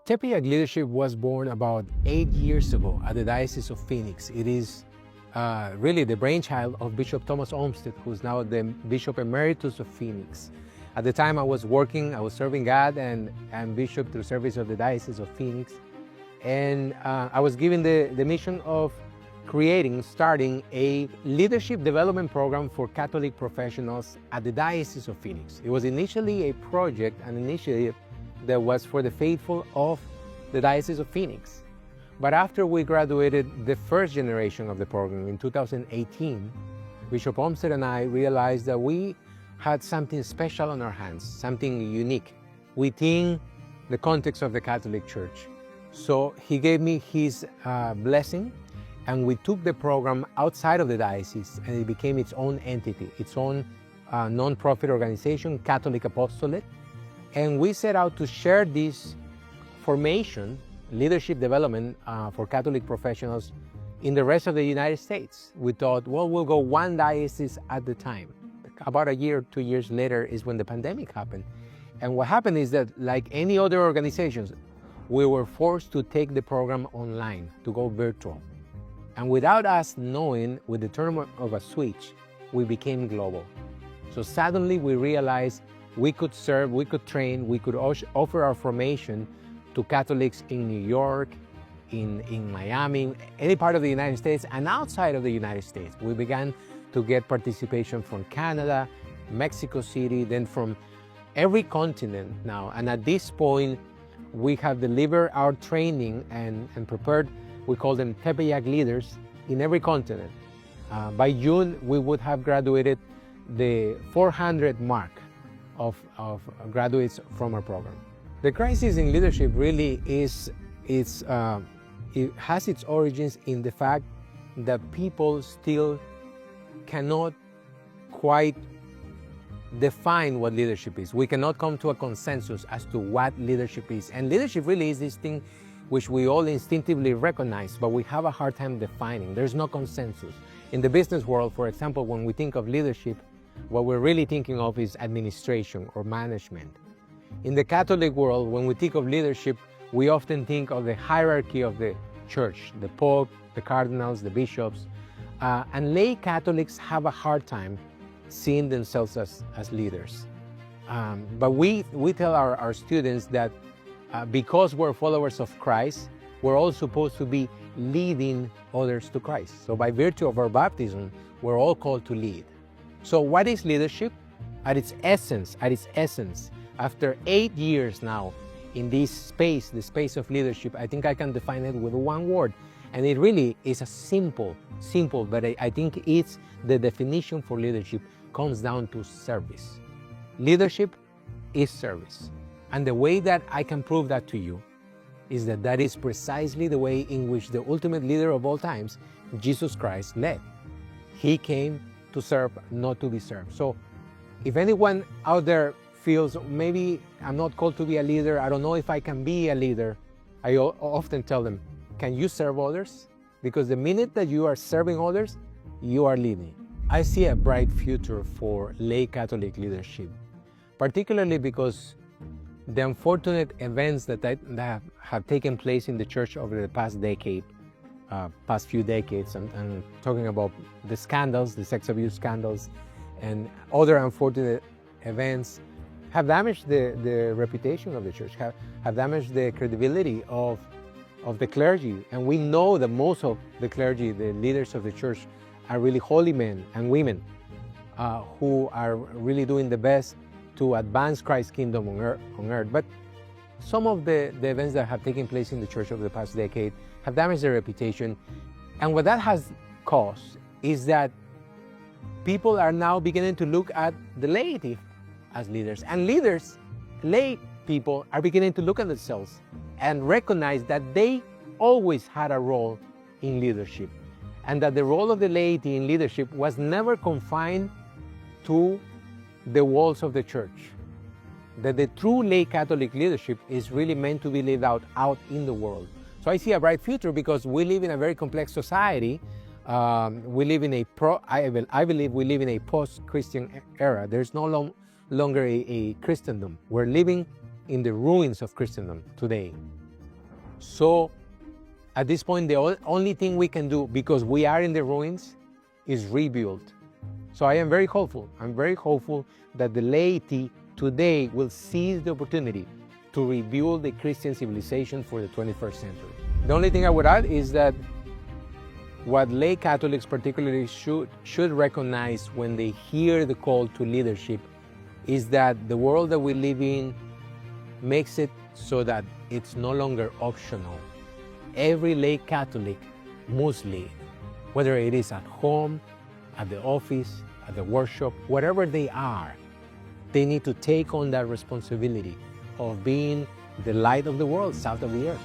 Tepeyac Leadership was born about 8 years ago at the Diocese of Phoenix. It is really the brainchild of Bishop Thomas Olmsted, who's now the Bishop Emeritus of Phoenix. At the time I was serving God and Bishop through service of the Diocese of Phoenix. And I was given the mission of starting a leadership development program for Catholic professionals at the Diocese of Phoenix. It was initially a project, an initiative that was for the faithful of the Diocese of Phoenix. But after we graduated the first generation of the program in 2018, Bishop Olmsted and I realized that we had something special on our hands, something unique within the context of the Catholic Church. So he gave me his blessing, and we took the program outside of the diocese, and it became its own entity, its own non-profit organization, Catholic Apostolate. And we set out to share this formation, leadership development for Catholic professionals in the rest of the United States. We thought, well, we'll go one diocese at the time. About a year, 2 years later is when the pandemic happened. And what happened is that, like any other organizations, we were forced to take the program online, to go virtual. And without us knowing, with the turn of a switch, we became global. So suddenly we realized we could serve, we could train, we could offer our formation to Catholics in New York, in Miami, any part of the United States and outside of the United States. We began to get participation from Canada, Mexico City, then from every continent now. And at this point, we have delivered our training and prepared, we call them Tepeyac leaders, in every continent. By June, we would have graduated the 400 mark of graduates from our program. The crisis in leadership really it has its origins in the fact that people still cannot quite define what leadership is. We cannot come to a consensus as to what leadership is. And leadership really is this thing which we all instinctively recognize, but we have a hard time defining. There's no consensus. In the business world, for example, when we think of leadership, what we're really thinking of is administration or management. In the Catholic world, when we think of leadership, we often think of the hierarchy of the church, the Pope, the cardinals, the bishops, and lay Catholics have a hard time seeing themselves as leaders. But we tell our students that because we're followers of Christ, we're all supposed to be leading others to Christ. So by virtue of our baptism, we're all called to lead. So what is leadership? At its essence, after 8 years now in this space, the space of leadership, I think I can define it with one word. And it really is a simple, but I think it's the definition for leadership comes down to service. Leadership is service. And the way that I can prove that to you is that is precisely the way in which the ultimate leader of all times, Jesus Christ, led. He came to serve, not to be served. So if anyone out there feels, maybe I'm not called to be a leader, I don't know if I can be a leader, I often tell them, can you serve others? Because the minute that you are serving others, you are leading. I see a bright future for lay Catholic leadership, particularly because the unfortunate events that have taken place in the church over the past few decades, and talking about the scandals, the sex abuse scandals, and other unfortunate events, have damaged the reputation of the church, have damaged the credibility of the clergy. And we know that most of the clergy, the leaders of the church, are really holy men and women who are really doing the best to advance Christ's kingdom on earth. But some of the events that have taken place in the church over the past decade have damaged their reputation. And what that has caused is that people are now beginning to look at the laity as leaders. And leaders, lay people, are beginning to look at themselves and recognize that they always had a role in leadership. And that the role of the laity in leadership was never confined to the walls of the church. That the true lay Catholic leadership is really meant to be lived out in the world. So I see a bright future because we live in a very complex society. We live in I believe we live in a post-Christian era. There's no longer a Christendom. We're living in the ruins of Christendom today. So at this point, the only thing we can do, because we are in the ruins, is rebuild. So I am very hopeful. I'm very hopeful that the laity today will seize the opportunity to rebuild the Christian civilization for the 21st century. The only thing I would add is that what lay Catholics particularly should recognize when they hear the call to leadership is that the world that we live in makes it so that it's no longer optional. Every lay Catholic must lead, whether it is at home, at the office, at the workshop, whatever they are, they need to take on that responsibility of being the light of the world, salt of the earth.